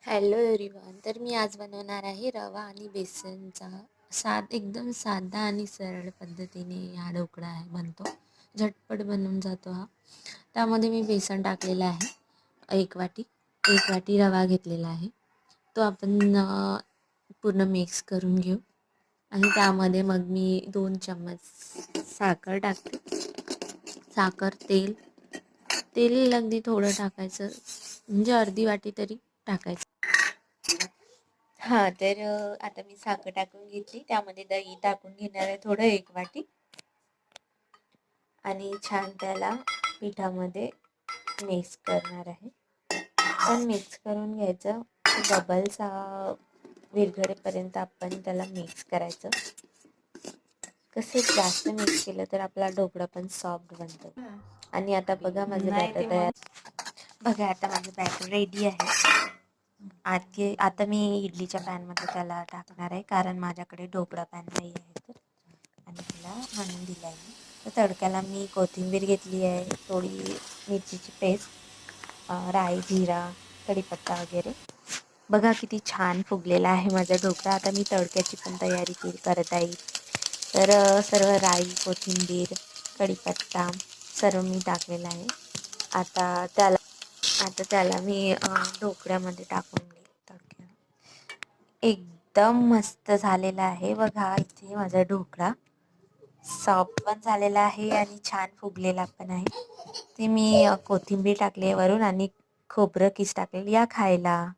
Hello everyone. तर मी आज बनवणार आहे रवा आणि बेसनचा एकदम साधा आणि सरळ पद्धतीने हा ढोकळा आहे बनतो. झटपट बनून जातो हा. त्यामध्ये मी बेसन टाकलेलं आहे 1 वाटी. 1 वाटी रवा घेतलेला आहे. तो आपण पूर्ण मिक्स करून घेऊ आणि त्यामध्ये मग मी 2 चम्मच साखर टाकते. साखर, तेल अगदी थोडं टाकायचं, म्हणजे अर्धी वाटी तरी टाकायचं. हां, तर आता मी साखर टाकून घेतली. त्यामध्ये दही टाकून घेणार आहे थोडं 1 वाटी आणि छान त्याला पिठामध्ये मिक्स करणार आहे. पण मिक्स करून घ्यायचं. बबल्स विरघळेपर्यंत आपण त्याला मिक्स करायचं. कसं जास्त मिक्स केलं तर आपला ढोकळा पण सॉफ्ट बनतो. आणि आता बघा माझं बॅटर तयार. बघा आता माझं बॅटर रेडी आहे. आता मी इडलीच्या पॅनमध्ये त्याला टाकणार आहे, कारण माझ्याकडे ढोकळा पॅन नाही आहे तर. आणि त्याला आणून दिला आहे. तर तडक्याला मी कोथिंबीर घेतली आहे, थोडी मिरचीची पेस्ट, राई, जिरा, कढीपत्ता वगैरे. बघा किती छान फुगलेला आहे माझा ढोकळा. आता मी तडक्याची पण तयारी करत आहे. तर सर्व राई, कोथिंबीर, कढीपत्ता सर्व मी टाकलेलं आहे. आता त्याला मी ढोकळ्यामध्ये टाकून घेईल तडक्याला. एकदम मस्त झालेला आहे. बघा इथे माझा ढोकळा सॉफ्ट पण झालेला आहे आणि छान फुगलेला पण आहे. ते मी कोथिंबीर टाकली वरून आणि खोबरं किस टाकलेली. या खायला.